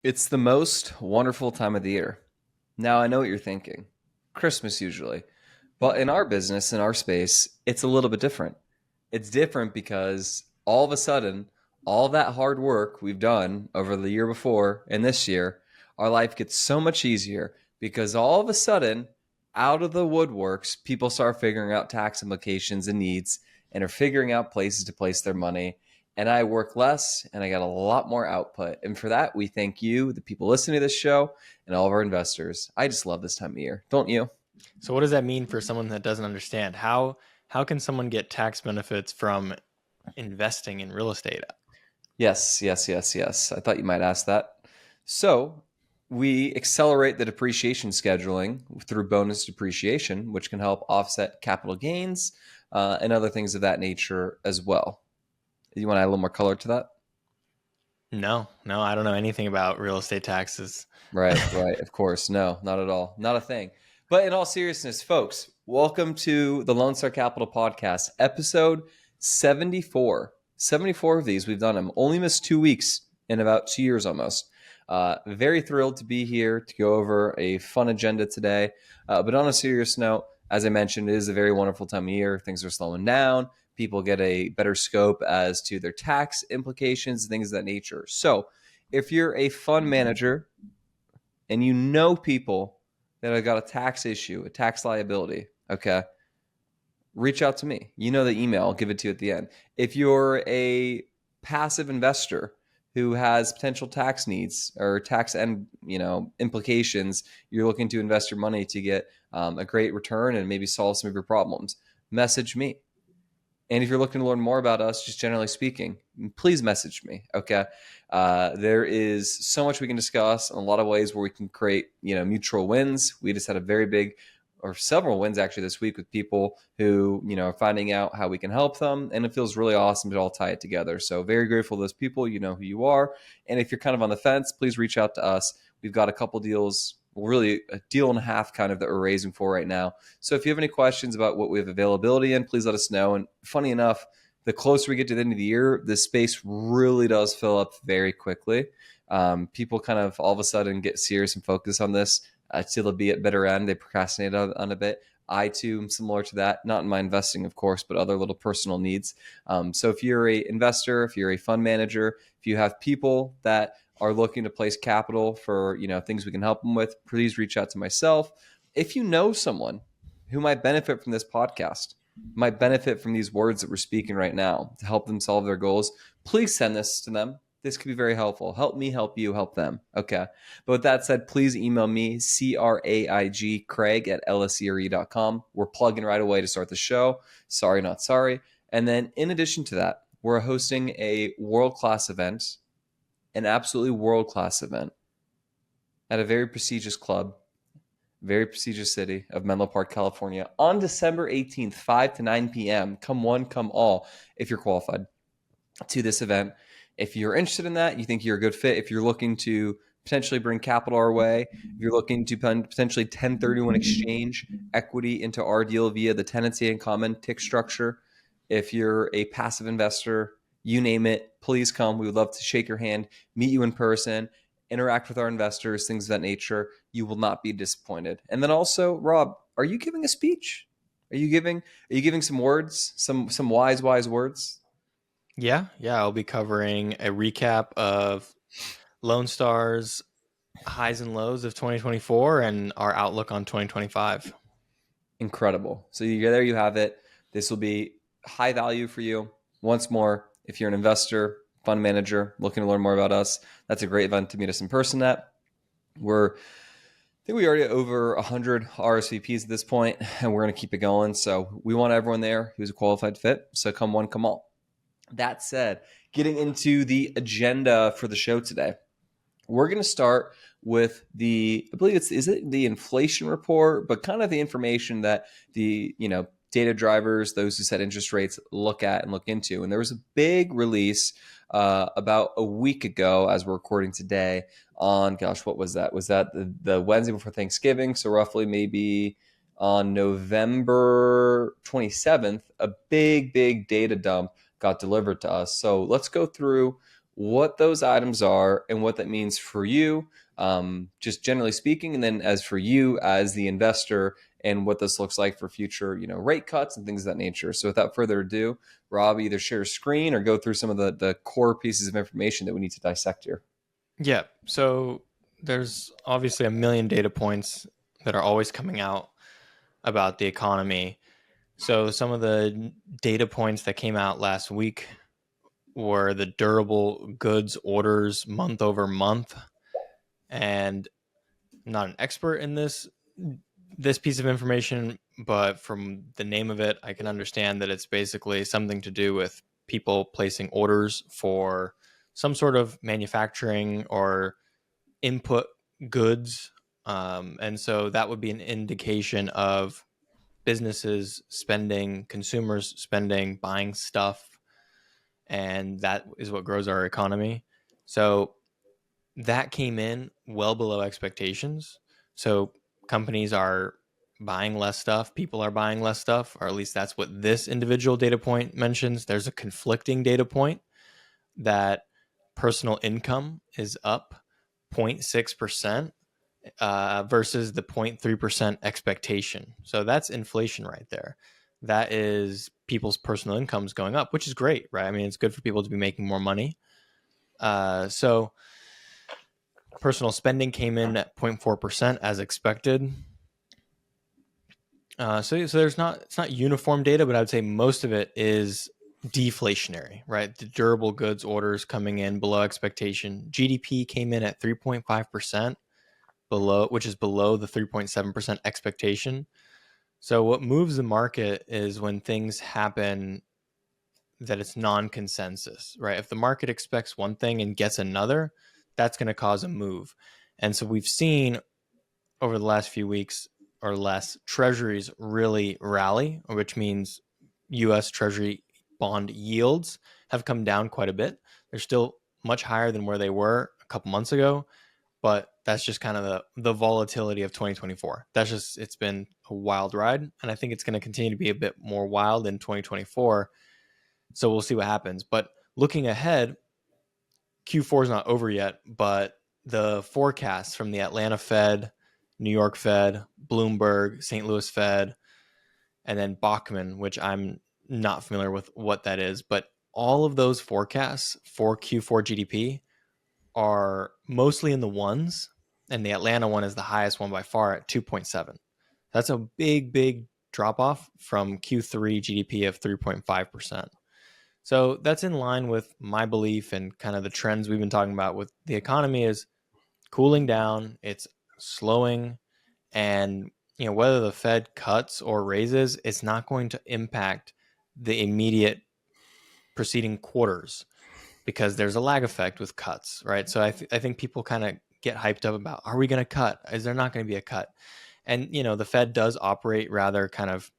It's the most wonderful time of the year. Now, I know what you're thinking. Christmas usually. But in our business, in our space, it's a little bit different. It's different because all of a sudden, all that hard work we've done over the year before and this year, our life gets so much easier because all of a sudden, out of the woodworks, people start figuring out tax implications and needs and are figuring out places to place their money. And I work less and I got a lot more output. And for that, we thank you, the people listening to this show, and all of our investors. I just love this time of year, don't you? So what does that mean for someone that doesn't understand? How can someone get tax benefits from investing in real estate? Yes, yes, yes, yes. I thought you might ask that. So, we accelerate the depreciation scheduling through bonus depreciation, which can help offset capital gains and other things of that nature as well. You want to add a little more color to that? No, no, I don't know anything about real estate taxes. Right, right. Of course. No, not at all. Not a thing. But in all seriousness, folks, welcome to the Lone Star Capital Podcast, episode 74. 74 of these we've done them. Only missed 2 weeks in about 2 years almost. Very thrilled to be here to go over a fun agenda today. But on a serious note, as I mentioned, it is a very wonderful time of year. Things are slowing down. People get a better scope as to their tax implications, things of that nature. So, if you're a fund manager and you know people that have got a tax issue, a tax liability, okay, reach out to me. You know the email, I'll give it to you at the end. If you're a passive investor who has potential tax needs or tax and implications, you're looking to invest your money to get a great return and maybe solve some of your problems, message me. And if you're looking to learn more about us, just generally speaking, please message me. Okay. There is so much we can discuss in a lot of ways where we can create, mutual wins. We just had a very big or several wins actually this week with people who, are finding out how we can help them. And it feels really awesome to all tie it together. So very grateful to those people. You know who you are. And if you're kind of on the fence, please reach out to us. We've got a couple deals, really a deal and a half kind of that we're raising for right now. So if you have any questions about what we have availability in, please let us know. And funny enough, the closer we get to the end of the year, this space really does fill up very quickly. People kind of all of a sudden get serious and focus on this till they'll be at better end. They procrastinate on a bit. I too am similar to that, not in my investing, of course, but other little personal needs. So if you're a investor, if you're a fund manager, if you have people that are looking to place capital for things we can help them with, please reach out to myself. If you know someone who might benefit from this podcast, might benefit from these words that we're speaking right now to help them solve their goals, please send this to them. This could be very helpful. Help me, help you, help them. Okay. But with that said, please email me, CRAIG, Craig at lscre.com. We're plugging right away to start the show. Sorry, not sorry. And then in addition to that, we're hosting a world-class event, an absolutely world-class event at a very prestigious club, very prestigious city of Menlo Park, California, on December 18th, 5 to 9 p.m. Come one, come all, if you're qualified to this event. If you're interested in that, you think you're a good fit, if you're looking to potentially bring capital our way, if you're looking to potentially 1031 exchange equity into our deal via the tenancy in common tick structure, if you're a passive investor, you name it, please come. We would love to shake your hand, meet you in person, interact with our investors, things of that nature. You will not be disappointed. And then also, Rob, are you giving a speech? Are you giving some words, some wise words? Yeah, I'll be covering a recap of Lone Star's highs and lows of 2024 and our outlook on 2025. Incredible. So there you have it. This will be high value for you. Once more, if you're an investor, fund manager, looking to learn more about us, that's a great event to meet us in person at. I think we already have over 100 RSVPs at this point, and we're going to keep it going. So we want everyone there who's a qualified fit. So come one, come all. That said, getting into the agenda for the show today, we're going to start with I believe is it the inflation report, but kind of the information that the, data drivers, those who set interest rates, look at and look into. And there was a big release about a week ago, as we're recording today, on, gosh, what was that? Was that the Wednesday before Thanksgiving? So roughly maybe on November 27th, a big data dump got delivered to us. So let's go through what those items are and what that means for you, just generally speaking. And then as for you as the investor, and what this looks like for future, rate cuts and things of that nature. So without further ado, Rob, either share a screen or go through some of the core pieces of information that we need to dissect here. Yeah. So there's obviously a million data points that are always coming out about the economy. So some of the data points that came out last week were the durable goods orders month over month. And I'm not an expert in this piece of information, but from the name of it, I can understand that it's basically something to do with people placing orders for some sort of manufacturing or input goods. And so that would be an indication of businesses spending, consumers spending, buying stuff. And that is what grows our economy. So that came in well below expectations. So companies are buying less stuff, people are buying less stuff, or at least that's what this individual data point mentions. There's a conflicting data point that personal income is up 0.6% versus the 0.3% expectation. So that's inflation right there. That is people's personal incomes going up, which is great, right? I mean, it's good for people to be making more money. So personal spending came in at 0.4% as expected. So it's not uniform data, but I would say most of it is deflationary, right? The durable goods orders coming in below expectation. GDP came in at 3.5% below, which is below the 3.7% expectation. So what moves the market is when things happen that it's non-consensus, right? If the market expects one thing and gets another, that's going to cause a move. And so we've seen over the last few weeks or less, treasuries really rally, which means US Treasury bond yields have come down quite a bit. They're still much higher than where they were a couple months ago, but that's just kind of the volatility of 2024. It's been a wild ride, and I think it's going to continue to be a bit more wild in 2024. So we'll see what happens. But looking ahead, Q4 is not over yet, but the forecasts from the Atlanta Fed, New York Fed, Bloomberg, St. Louis Fed, and then Bachman, which I'm not familiar with what that is, but all of those forecasts for Q4 GDP are mostly in the ones, and the Atlanta one is the highest one by far at 2.7. That's a big drop off from Q3 GDP of 3.5%. So that's in line with my belief and kind of the trends we've been talking about with the economy is cooling down, it's slowing, and whether the Fed cuts or raises, it's not going to impact the immediate preceding quarters because there's a lag effect with cuts, right? So I think people kind of get hyped up about, are we going to cut? Is there not going to be a cut? And the Fed does operate rather kind of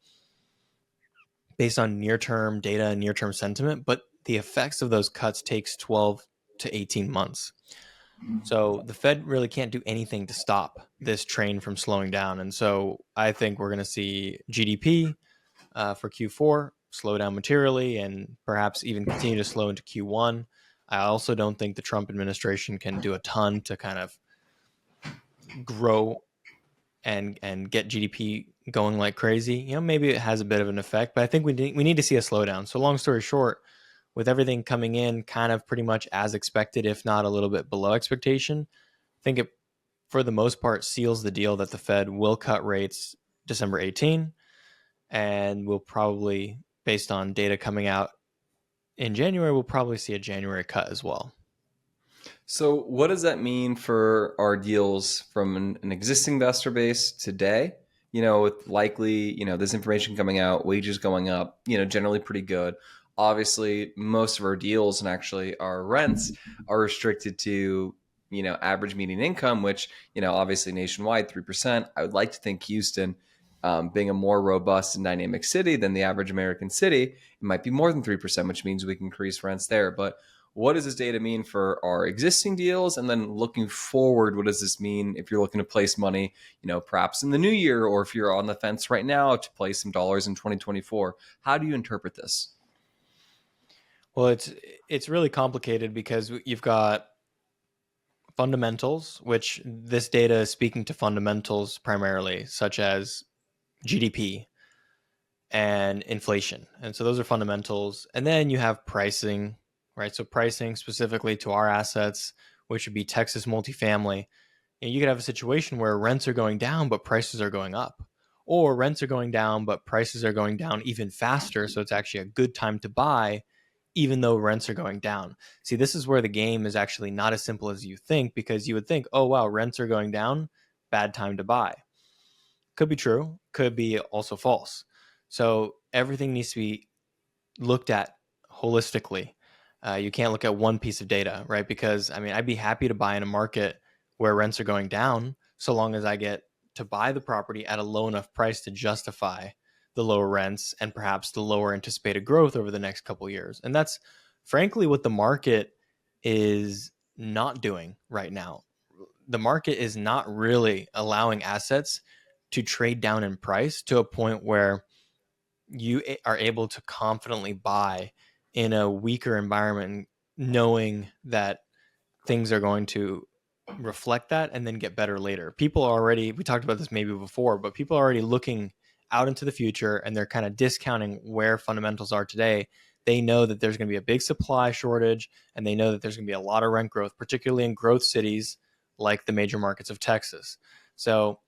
based on near-term data and near-term sentiment, but the effects of those cuts takes 12 to 18 months. So the Fed really can't do anything to stop this train from slowing down. And so I think we're going to see GDP for Q4 slow down materially and perhaps even continue to slow into Q1. I also don't think the Trump administration can do a ton to kind of grow and get GDP going like crazy. Maybe it has a bit of an effect, but I think we need to see a slowdown. So long story short, with everything coming in kind of pretty much as expected, if not a little bit below expectation, I think it, for the most part, seals the deal that the Fed will cut rates December 18, and we'll probably, based on data coming out in January, we'll probably see a January cut as well. So what does that mean for our deals from an existing investor base today? With likely, this information coming out, wages going up, generally pretty good. Obviously, most of our deals and actually our rents are restricted to, average median income, which, obviously nationwide, 3%. I would like to think Houston, being a more robust and dynamic city than the average American city, it might be more than 3%, which means we can increase rents there. But what does this data mean for our existing deals? And then looking forward, what does this mean if you're looking to place money, perhaps in the new year, or if you're on the fence right now to place some dollars in 2024? How do you interpret this? Well, it's really complicated because you've got fundamentals, which this data is speaking to fundamentals primarily, such as GDP and inflation. And so those are fundamentals. And then you have pricing, right? So pricing specifically to our assets, which would be Texas multifamily. And you could have a situation where rents are going down, but prices are going up. Or rents are going down, but prices are going down even faster. So it's actually a good time to buy, even though rents are going down. See, this is where the game is actually not as simple as you think, because you would think, oh, wow, rents are going down, bad time to buy. Could be true, could be also false. So everything needs to be looked at holistically. You can't look at one piece of data, right? Because I mean, I'd be happy to buy in a market where rents are going down, so long as I get to buy the property at a low enough price to justify the lower rents and perhaps the lower anticipated growth over the next couple of years. And that's frankly what the market is not doing right now. The market is not really allowing assets to trade down in price to a point where you are able to confidently buy in a weaker environment, knowing that things are going to reflect that and then get better later. People are already, we talked about this maybe before, but people are already looking out into the future and they're kind of discounting where fundamentals are today. They know that there's going to be a big supply shortage and they know that there's going to be a lot of rent growth, particularly in growth cities like the major markets of Texas. So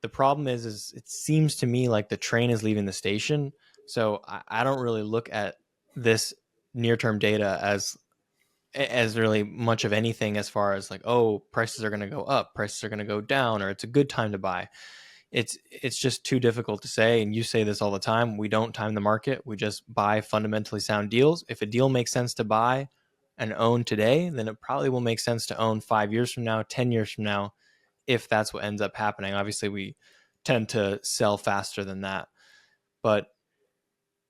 the problem is it seems to me like the train is leaving the station. So I don't really look at this near term data as really much of anything as far as like, oh, prices are going to go up, prices are going to go down, or it's a good time to buy. It's just too difficult to say. And you say this all the time. We don't time the market. We just buy fundamentally sound deals. If a deal makes sense to buy and own today, then it probably will make sense to own 5 years from now, 10 years from now, if that's what ends up happening. Obviously, we tend to sell faster than that. But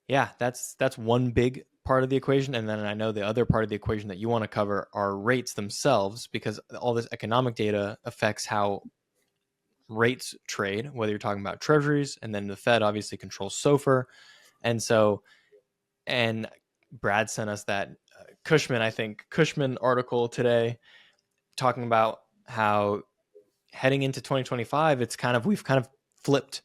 yeah, that's one big part of the equation. And then I know the other part of the equation that you want to cover are rates themselves, because all this economic data affects how rates trade, whether you're talking about treasuries, and then the Fed obviously controls SOFR. And so, and Brad sent us that Cushman article today talking about how heading into 2025, we've kind of flipped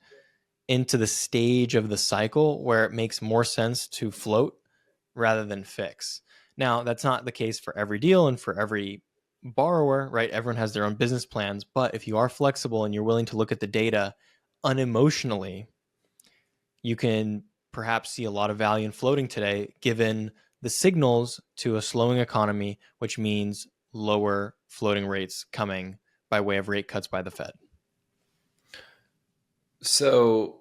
into the stage of the cycle where it makes more sense to float rather than fix. Now, that's not the case for every deal and for every borrower, right? Everyone has their own business plans. But if you are flexible and you're willing to look at the data unemotionally, you can perhaps see a lot of value in floating today, given the signals to a slowing economy, which means lower floating rates coming by way of rate cuts by the Fed. So,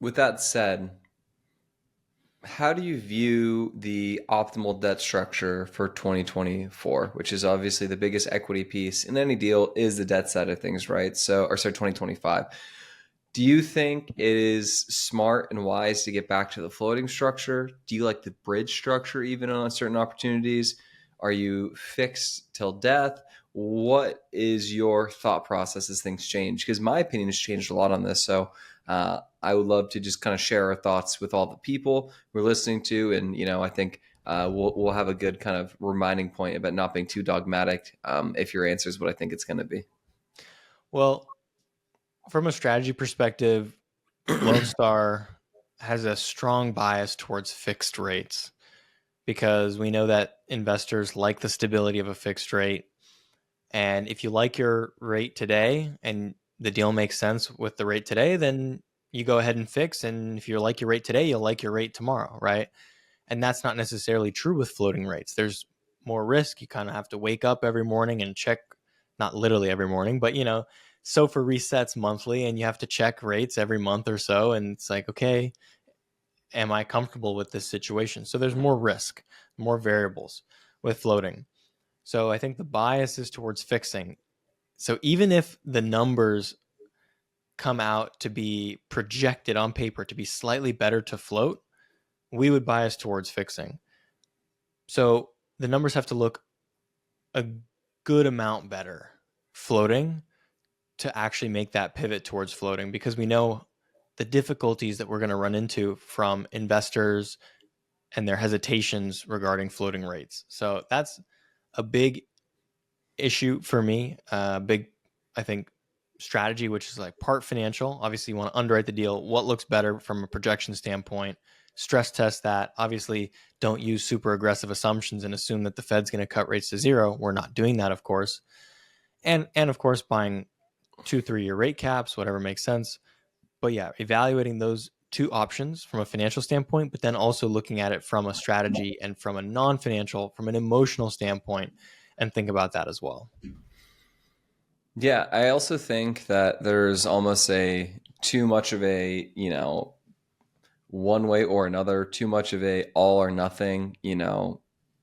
with that said, how do you view the optimal debt structure for 2024, which is obviously the biggest equity piece in any deal is the debt side of things, right? So, or sorry, 2025. Do you think it is smart and wise to get back to the floating structure? Do you like the bridge structure even on certain opportunities? Are you fixed till death? What is your thought process as things change? Because my opinion has changed a lot on this. So I would love to just kind of share our thoughts with all the people we're listening to. And, I think we'll have a good kind of reminding point about not being too dogmatic if your answer is what I think it's going to be. Well, from a strategy perspective, Lone Star has a strong bias towards fixed rates because we know that investors like the stability of a fixed rate. And if you like your rate today and the deal makes sense with the rate today, then you go ahead and fix. And if you like your rate today, you'll like your rate tomorrow, right? And that's not necessarily true with floating rates. There's more risk. You kind of have to wake up every morning and check, not literally every morning, but SOFR resets monthly and you have to check rates every month or so. And it's like, okay, am I comfortable with this situation? So there's more risk, more variables with floating. So I think the bias is towards fixing. So even if the numbers come out to be projected on paper to be slightly better to float, we would bias towards fixing. So the numbers have to look a good amount better floating to actually make that pivot towards floating, because we know the difficulties that we're going to run into from investors and their hesitations regarding floating rates. So that's a big issue for me. Big, I think, strategy, which is like part financial. Obviously, you want to underwrite the deal. What looks better from a projection standpoint? Stress test that. Obviously, don't use super aggressive assumptions and assume that the Fed's going to cut rates to zero. We're not doing that, of course. And of course, buying 2-3 year rate caps, whatever makes sense. But yeah, evaluating those two options from a financial standpoint, but then also looking at it from a strategy and from a non-financial, from an emotional standpoint, and think about that as well. Yeah, I also think that there's almost a too much of a, one way or another, too much of a all or nothing,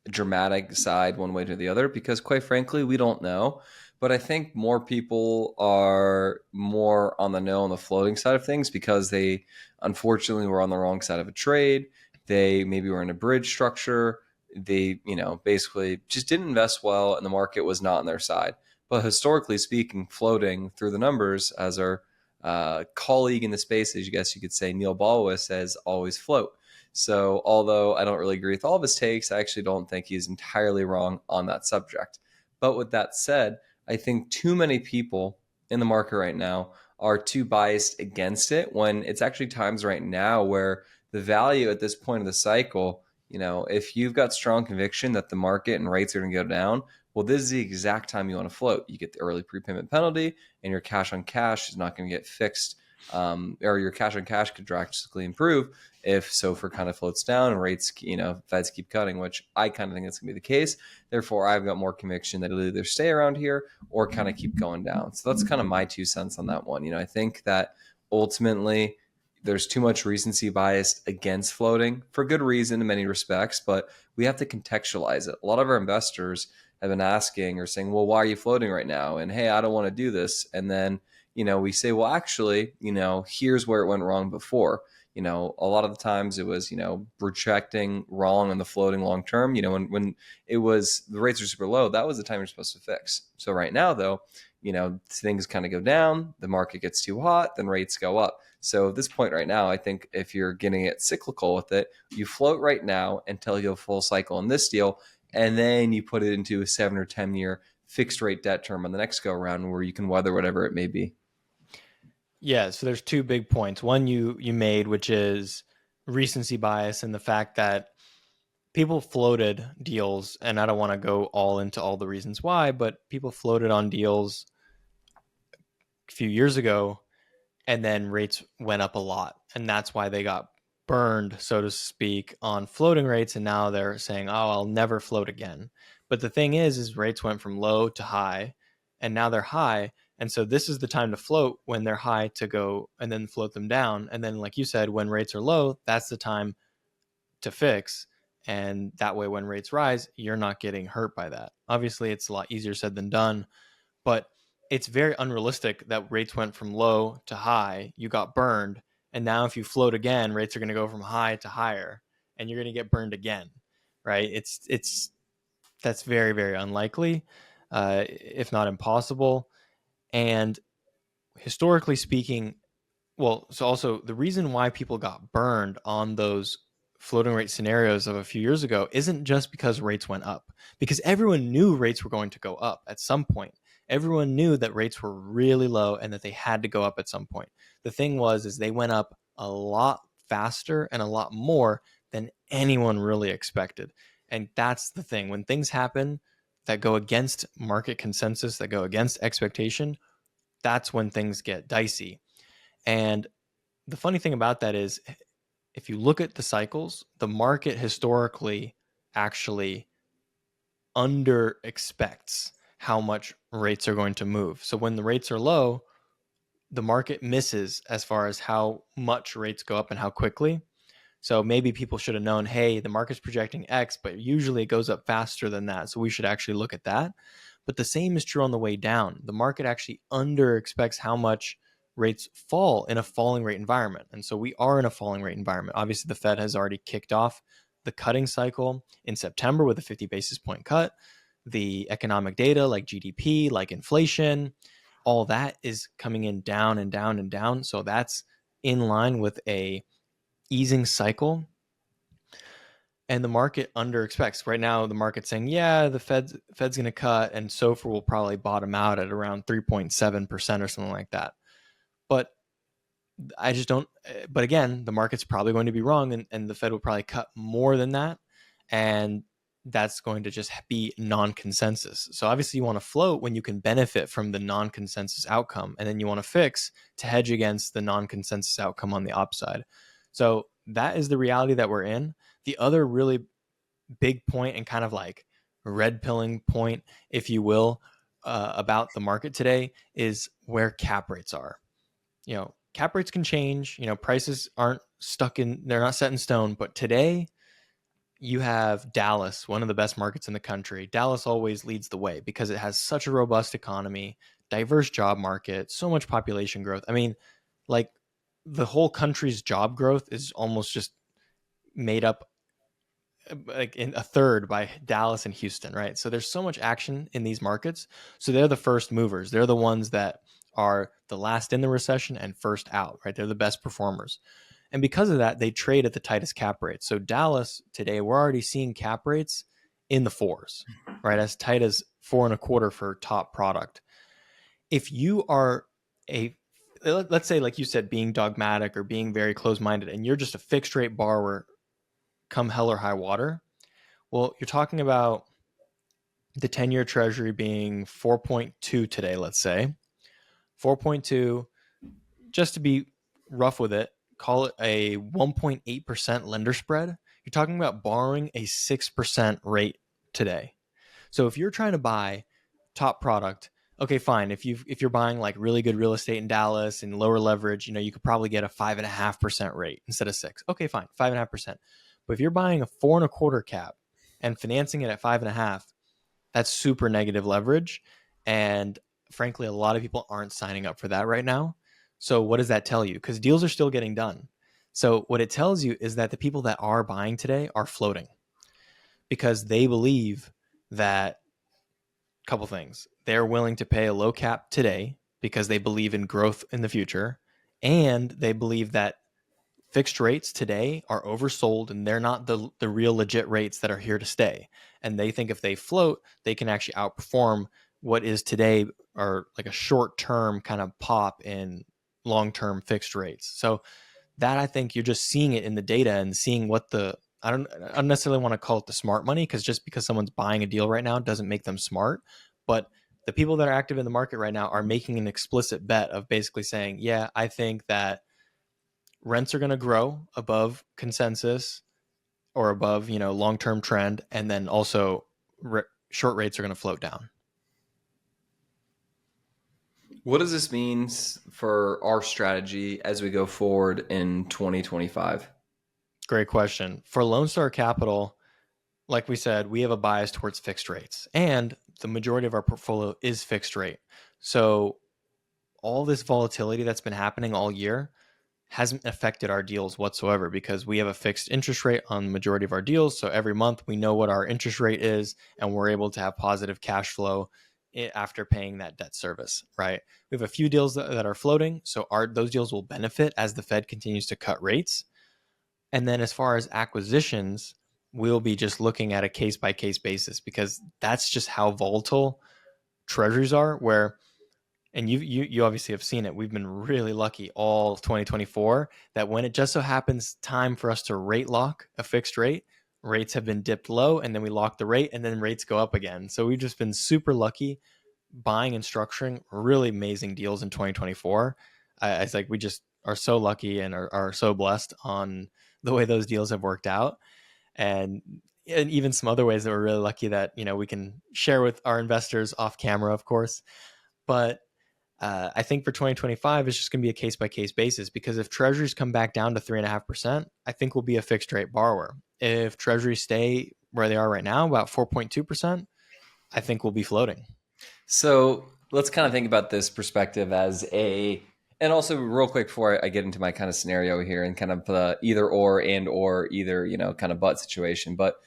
dramatic side one way to the other, because quite frankly, we don't know. But I think more people are more on the know on the floating side of things because they unfortunately were on the wrong side of a trade. They maybe were in a bridge structure. They, basically just didn't invest well and the market was not on their side. But historically speaking, floating through the numbers, as our colleague in the space, as you guess you could say, Neil Balwis, says, always float. So although I don't really agree with all of his takes, I actually don't think he's entirely wrong on that subject. But with that said, I think too many people in the market right now are too biased against it when it's actually times right now where the value at this point of the cycle, if you've got strong conviction that the market and rates are going to go down, well, this is the exact time you want to float. You get the early prepayment penalty, and your cash on cash is not going to get fixed, or your cash on cash could drastically improve if SOFR kind of floats down and rates, Feds keep cutting, which I kind of think that's going to be the case. Therefore, I've got more conviction that it'll either stay around here or kind of keep going down. So that's kind of my 2 cents on that one. I think that ultimately there's too much recency bias against floating for good reason in many respects, but we have to contextualize it. A lot of our investors have been asking or saying, well, why are you floating right now? And hey, I don't want to do this. And then, we say, well, actually, here's where it went wrong before. A lot of the times it was, projecting wrong on the floating long term. When it was the rates are super low, that was the time you're supposed to fix. So right now, though, things kind of go down, the market gets too hot, then rates go up. So at this point right now, I think if you're getting it cyclical with it, you float right now until you have a full cycle in this deal, and then you put it into a 7 or 10 year fixed rate debt term on the next go around where you can weather whatever it may be. Yeah, so there's two big points. One you made, which is recency bias and the fact that people floated deals, and I don't want to go all into all the reasons why, but people floated on deals a few years ago and then rates went up a lot. And that's why they got burned, so to speak, on floating rates. And now they're saying, oh, I'll never float again. But the thing is rates went from low to high, and now they're high. And so this is the time to float when they're high to go and then float them down. And then, like you said, when rates are low, that's the time to fix. And that way, when rates rise, you're not getting hurt by that. Obviously, it's a lot easier said than done, but it's very unrealistic that rates went from low to high. You got burned. And now, if you float again, rates are going to go from high to higher and you're going to get burned again. Right. That's very, very unlikely, if not impossible. And historically speaking, well, so also the reason why people got burned on those floating rate scenarios of a few years ago isn't just because rates went up, because everyone knew rates were going to go up at some point. Everyone knew that rates were really low and that they had to go up at some point. The thing is they went up a lot faster and a lot more than anyone really expected. And that's the thing. When things happen that go against market consensus, that go against expectation, that's when things get dicey. And the funny thing about that is, if you look at the cycles, the market historically actually under expects how much rates are going to move. So when the rates are low, the market misses as far as how much rates go up and how quickly. So maybe people should have known, hey, the market's projecting X, but usually it goes up faster than that. So we should actually look at that. But the same is true on the way down. The market actually under expects how much rates fall in a falling rate environment. And so we are in a falling rate environment. Obviously, the Fed has already kicked off the cutting cycle in September with a 50 basis point cut. The economic data like GDP, like inflation, all that is coming in down and down and down. So that's in line with a easing cycle. and the market under expects. Right now, the market's saying, yeah, the Fed's going to cut, and SOFR will probably bottom out at around 3.7% or something like that. But I just don't. But again, the market's probably going to be wrong, and the Fed will probably cut more than that, and that's going to just be non-consensus. So obviously, you want to float when you can benefit from the non-consensus outcome, and then you want to fix to hedge against the non-consensus outcome on the upside. So that is the reality that we're in. The other really big point and kind of like red pilling point, if you will, about the market today is where cap rates are. Cap rates can change. Prices aren't they're not set in stone. But today, you have Dallas, one of the best markets in the country. Dallas always leads the way because it has such a robust economy, diverse job market, so much population growth. I mean, like the whole country's job growth is almost just made up like in a third by Dallas and Houston, right? So there's so much action in these markets. So they're the first movers. They're the ones that are the last in the recession and first out, right? They're the best performers. And because of that, they trade at the tightest cap rates. So Dallas today, we're already seeing cap rates in the fours, right? As tight as 4.25 for top product. If you are let's say, like you said, being dogmatic or being very close-minded, and you're just a fixed rate borrower come hell or high water, well, you're talking about the 10-year treasury being 4.2 today, let's say. 4.2, just to be rough with it, call it a 1.8% lender spread. You're talking about borrowing a 6% rate today. So if you're trying to buy top product, okay, fine. If you're buying like really good real estate in Dallas and lower leverage, you could probably get a 5.5% rate instead of 6. Okay, fine, 5.5%. But if you're buying a 4.25 cap and financing it at 5.5, that's super negative leverage. And frankly, a lot of people aren't signing up for that right now. So what does that tell you? Because deals are still getting done. So what it tells you is that the people that are buying today are floating because they believe that a couple things. They're willing to pay a low cap today because they believe in growth in the future. And they believe that fixed rates today are oversold and they're not the real legit rates that are here to stay. And they think if they float, they can actually outperform what is today or like a short-term kind of pop in long-term fixed rates. So that, I think you're just seeing it in the data and seeing what I don't necessarily want to call it the smart money, because just because someone's buying a deal right now doesn't make them smart. But the people that are active in the market right now are making an explicit bet of basically saying, yeah, I think that rents are going to grow above consensus or above, long-term trend. And then also short rates are going to float down. What does this mean for our strategy as we go forward in 2025? Great question. For Lone Star Capital, like we said, we have a bias towards fixed rates, and the majority of our portfolio is fixed rate. So all this volatility that's been happening all year hasn't affected our deals whatsoever because we have a fixed interest rate on the majority of our deals. So every month we know what our interest rate is and we're able to have positive cash flow after paying that debt service, right? We have a few deals that are floating. So those deals will benefit as the Fed continues to cut rates. And then as far as acquisitions, we'll be just looking at a case by case basis because that's just how volatile treasuries are, where and you obviously have seen it. We've been really lucky all 2024 that when it just so happens time for us to rate lock a fixed rate, rates have been dipped low and then we lock the rate and then rates go up again. So we've just been super lucky buying and structuring really amazing deals in 2024. It's like we just are so lucky and are so blessed on the way those deals have worked out. And even some other ways that we're really lucky that, we can share with our investors off camera, of course. But I think for 2025, it's just going to be a case by case basis because if treasuries come back down to 3.5%, I think we'll be a fixed rate borrower. If treasuries stay where they are right now, about 4.2%, I think we'll be floating. So let's kind of think about this perspective and also real quick before I get into my kind of scenario here and kind of either or either, kind of but situation. But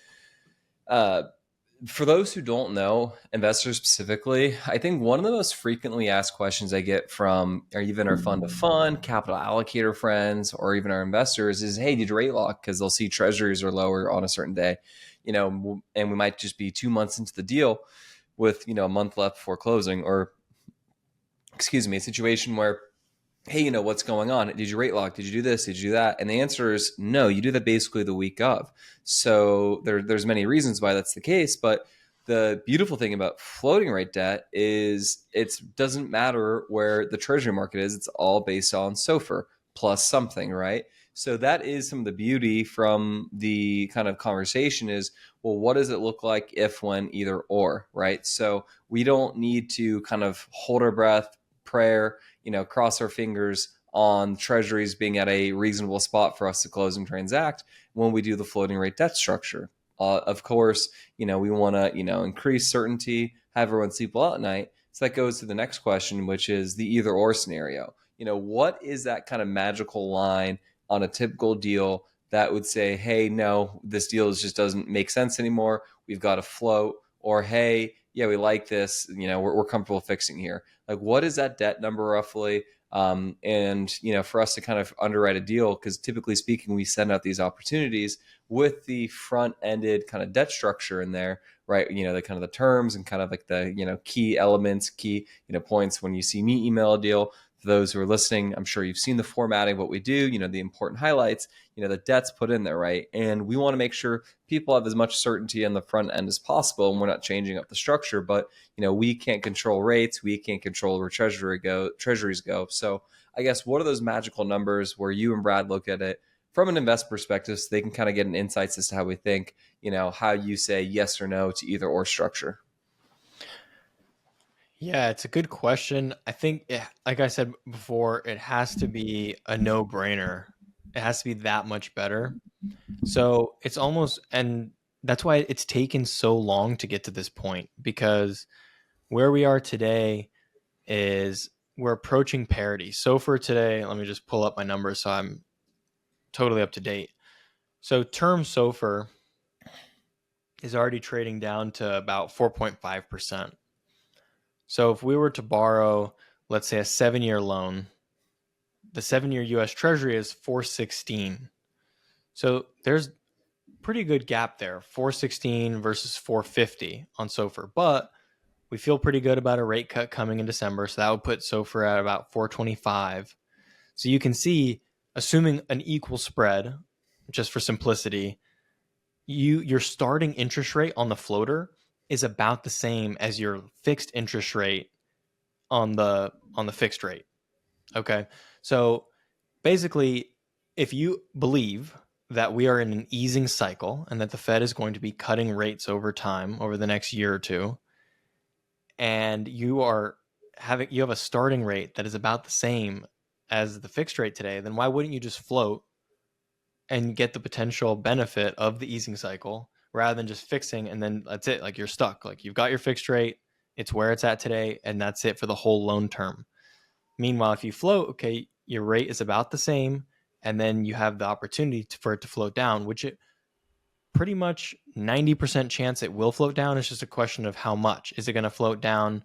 For those who don't know, investors specifically, I think one of the most frequently asked questions I get from or even our fund of fund, capital allocator friends, or even our investors is, hey, did you rate lock? Because they'll see treasuries are lower on a certain day, and we might just be 2 months into the deal with, a month left before closing, or excuse me, a situation where, hey, what's going on? Did you rate lock? Did you do this? Did you do that? And the answer is no, you do that basically the week of. So there's many reasons why that's the case, but the beautiful thing about floating rate debt is it doesn't matter where the treasury market is. It's all based on SOFR plus something, right? So that is some of the beauty from the kind of conversation is, well, what does it look like if, when, either, or, right? So we don't need to kind of hold our breath, prayer, cross our fingers on treasuries being at a reasonable spot for us to close and transact when we do the floating rate debt structure. Of course, we want to, increase certainty, have everyone sleep well at night. So that goes to the next question, which is the either or scenario. What is that kind of magical line on a typical deal that would say, hey, no, this deal just doesn't make sense anymore. We've got to float. Or, hey, yeah, we like this. We're comfortable fixing here. Like, what is that debt number roughly? And for us to kind of underwrite a deal, because typically speaking, we send out these opportunities with the front-ended kind of debt structure in there, right? The kind of the terms and kind of like the key elements, key points. When you see me email a deal, for those who are listening, I'm sure you've seen the formatting of what we do. The important highlights. The debt's put in there, right? And we want to make sure people have as much certainty on the front end as possible, and we're not changing up the structure. But we can't control rates, we can't control where treasuries go. So I guess, what are those magical numbers where you and Brad look at it from an invest perspective, so they can kind of get an insights as to how we think, how you say yes or no to either or structure? Yeah, it's a good question. I think, like I said before, it has to be a no-brainer. It has to be that much better. So it's almost, and that's why it's taken so long to get to this point, because where we are today is we're approaching parity. So for today, let me just pull up my numbers so I'm totally up to date. So term SOFR is already trading down to about 4.5%. So if we were to borrow, let's say, a 7-year loan, the 7-year US Treasury is 416. So there's pretty good gap there, 416 versus 450 on SOFR. But we feel pretty good about a rate cut coming in December, so that would put SOFR at about 425. So you can see, assuming an equal spread, just for simplicity, your starting interest rate on the floater is about the same as your fixed interest rate on the fixed rate. Okay. So basically, if you believe that we are in an easing cycle and that the Fed is going to be cutting rates over time over the next year or two, and you have a starting rate that is about the same as the fixed rate today, then why wouldn't you just float and get the potential benefit of the easing cycle rather than just fixing and then that's it? Like, you're stuck. Like, you've got your fixed rate, it's where it's at today, and that's it for the whole loan term. Meanwhile, if you float, okay, your rate is about the same, and then you have the opportunity for it to float down, which it pretty much 90% chance it will float down. It's just a question of how much. Is it going to float down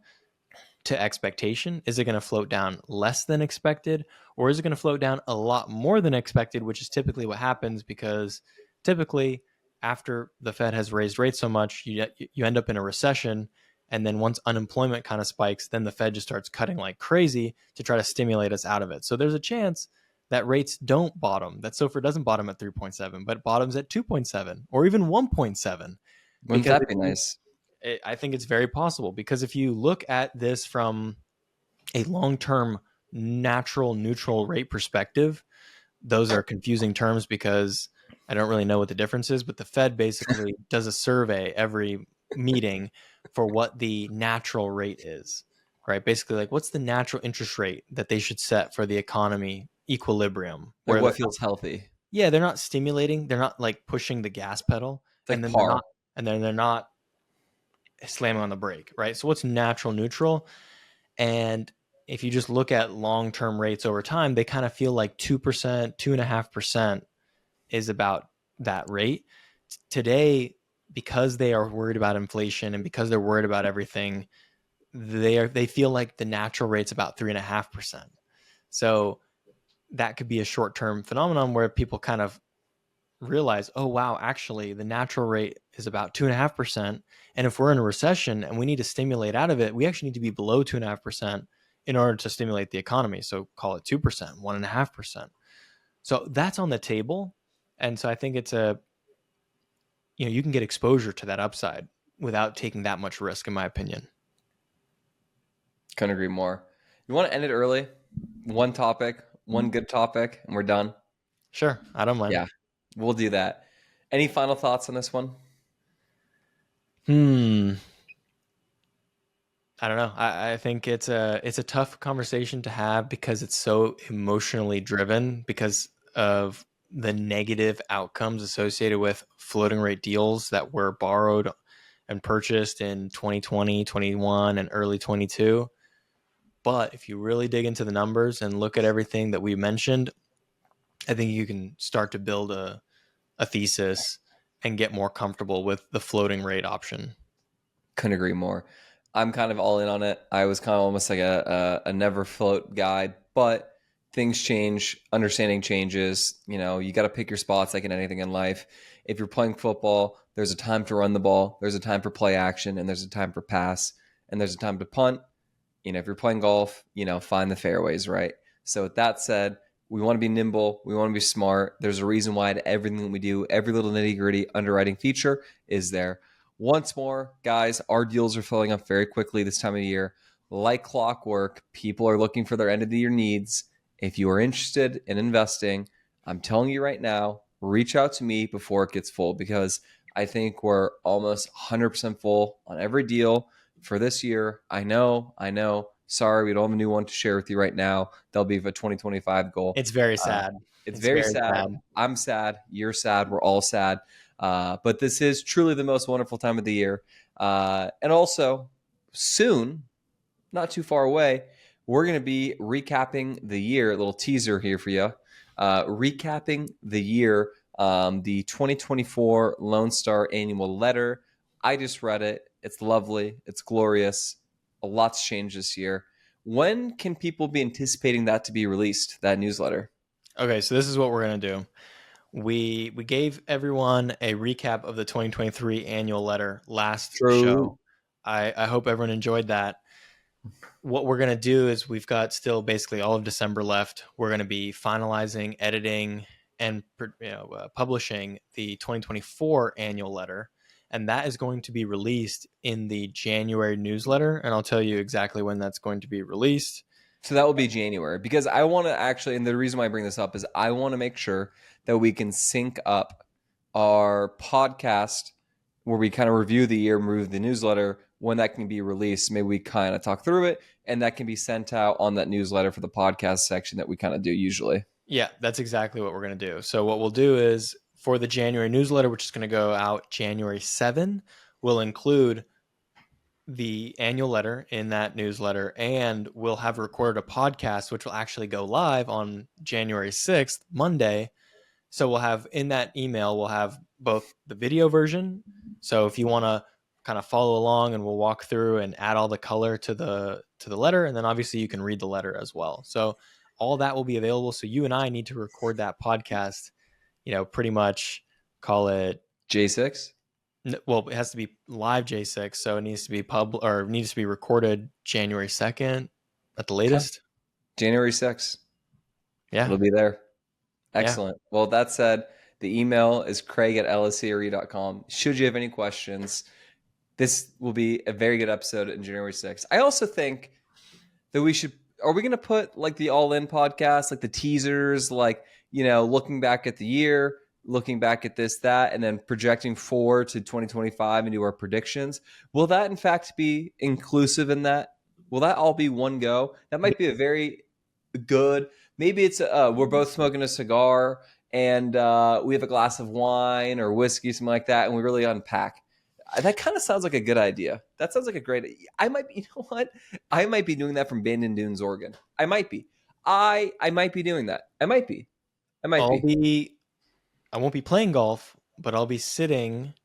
to expectation? Is it going to float down less than expected? Or is it going to float down a lot more than expected, which is typically what happens, because typically after the Fed has raised rates so much, you end up in a recession. And then once unemployment kind of spikes, then the Fed just starts cutting like crazy to try to stimulate us out of it. So there's a chance that rates don't bottom, that SOFR doesn't bottom at 3.7, but bottoms at 2.7 or even 1.7. Wouldn't that be nice? I think it's very possible, because if you look at this from a long-term natural neutral rate perspective, those are confusing terms because I don't really know what the difference is, but the Fed basically does a survey every meeting for what the natural rate is, right? Basically, like, what's the natural interest rate that they should set for the economy equilibrium? Like, what feels healthy? Yeah, they're not stimulating, they're not like pushing the gas pedal, It's like par. and then they're not slamming on the brake, right? So what's natural neutral? And if you just look at long-term rates over time, they kind of feel like 2%, 2.5% is about that rate. Today, because they are worried about inflation and because they're worried about everything, they feel like the natural rate's about 3.5%. So that could be a short-term phenomenon where people kind of realize, oh wow, actually the natural rate is about 2.5%, and if we're in a recession and we need to stimulate out of it, we actually need to be below 2.5% in order to stimulate the economy. So call it 2%, 1.5%. So that's on the table, and so I think it's you can get exposure to that upside without taking that much risk, in my opinion. Couldn't agree more. You want to end it early? One topic, one good topic, and we're done. Sure, I don't mind. Yeah, we'll do that. Any final thoughts on this one? Hmm. I don't know. I think it's a tough conversation to have because it's so emotionally driven because of the negative outcomes associated with floating rate deals that were borrowed and purchased in 2020, 21, and early 22. But if you really dig into the numbers and look at everything that we mentioned, I think you can start to build a thesis and get more comfortable with the floating rate option. Couldn't agree more. I'm kind of all in on it. I was kind of almost like a never float guy, but things change, understanding changes. You got to pick your spots like in anything in life. If you're playing football, there's a time to run the ball, there's a time for play action, and there's a time for pass, and there's a time to punt. If you're playing golf, find the fairways, right? So with that said, we want to be nimble. We want to be smart. There's a reason why everything we do, every little nitty gritty underwriting feature is there. Once more, guys, our deals are filling up very quickly this time of year. Like clockwork, people are looking for their end of the year needs. If you are interested in investing, I'm telling you right now, reach out to me before it gets full because I think we're almost 100% full on every deal for this year. I know. Sorry, we don't have a new one to share with you right now. That'll be a 2025 goal. It's very Uh, sad. it's It's very very sad. sad. I'm sad. You're sad. We're all sad. But this is truly the most wonderful time of the year. And also, soon, not too far away, we're going to be recapping the year. A little teaser here for you. Recapping the year, the 2024 Lone Star Annual Letter. I just read it. It's lovely. It's glorious. A lot's changed this year. When can people be anticipating that to be released, that newsletter? Okay, so this is what we're gonna do. We gave everyone a recap of the 2023 annual letter last True. show. I hope everyone enjoyed that. What we're gonna do is we've got still basically all of December left. We're gonna be finalizing, editing, and publishing the 2024 annual letter, and that is going to be released in the January newsletter. And I'll tell you exactly when that's going to be released. So that will be January because I want to actually, and the reason why I bring this up is I want to make sure that we can sync up our podcast where we kind of review the year, review the newsletter when that can be released. Maybe we kind of talk through it and that can be sent out on that newsletter for the podcast section that we kind of do usually. Yeah, that's exactly what we're going to do. So what we'll do is for the January newsletter, which is going to go out January 7, we'll include the annual letter in that newsletter, and we'll have recorded a podcast which will actually go live on January 6th, Monday. So we'll have in that email, we'll have both the video version. So if you want to kind of follow along, and we'll walk through and add all the color to the letter, and then obviously you can read the letter as well. So all that will be available. So you and I need to record that podcast, pretty much call it J6? well, it has to be live J6, so it needs to be needs to be recorded January 2nd at the latest. January 6th. Yeah. It'll be there. Yeah. Excellent. Well, that said, the email is craig@lscre.com. Should you have any questions, this will be a very good episode in January 6th. I also think that are we going to put like the all in podcast, like the teasers, like, looking back at the year, looking back at this, that, and then projecting forward to 2025 and do our predictions? Will that in fact be inclusive in that? Will that all be one go? That might be a very good, maybe it's we're both smoking a cigar and we have a glass of wine or whiskey, something like that, and we really unpack. That kind of sounds like a good idea. That sounds like a great. I might be. You know what? I might be doing that from Bandon Dunes, Oregon. I might be. I might be doing that. I might be. I won't be playing golf, but I'll be sitting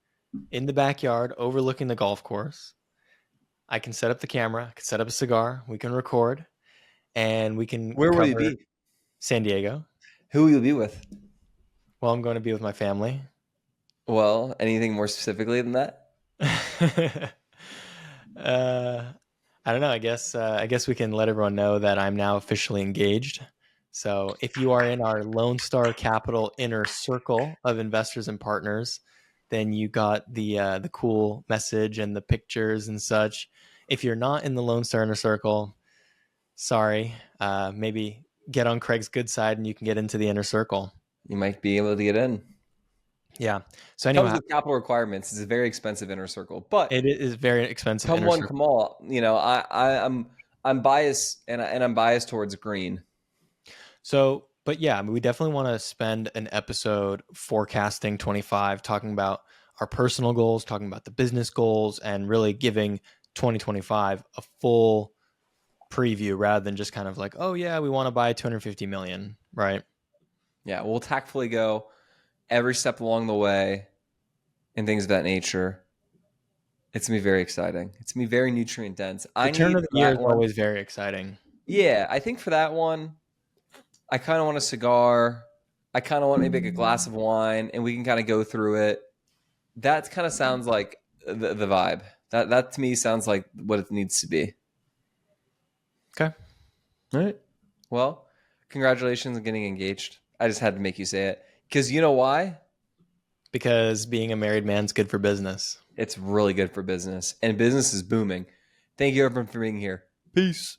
in the backyard overlooking the golf course. I can set up the camera, I can set up a cigar, we can record, and we can Where will you cover be? San Diego. Who will you be with? Well, I'm going to be with my family. Well, anything more specifically than that? uh, I don't know. I guess we can let everyone know that I'm now officially engaged. So if you are in our Lone Star Capital inner circle of investors and partners, then you got the cool message and the pictures and such. If you're not in the Lone Star inner circle, sorry. Maybe get on Craig's good side and you can get into the inner circle. You might be able to get in. Yeah. So Comes anyway, with capital requirements. It's a very expensive inner circle, but it is very expensive come inner one, circle. come all. I'm biased, and I'm biased towards green. So, but yeah, I mean, we definitely want to spend an episode forecasting 25, talking about our personal goals, talking about the business goals, and really giving 2025 a full preview rather than just kind of like, oh yeah, we want to buy 250 million, right? Yeah, we'll tactfully go every step along the way and things of that nature. It's gonna be very exciting. It's gonna be very nutrient dense. The I turn need of the for year that is one. always very exciting. Yeah, I think for that one, I kind of want a cigar. I kind of want maybe like a glass of wine, and we can kind of go through it. That kind of sounds like the vibe. That to me sounds like what it needs to be. Okay. All right. Well, congratulations on getting engaged. I just had to make you say it because you know why? Because being a married man's good for business. It's really good for business, and business is booming. Thank you everyone for being here. Peace.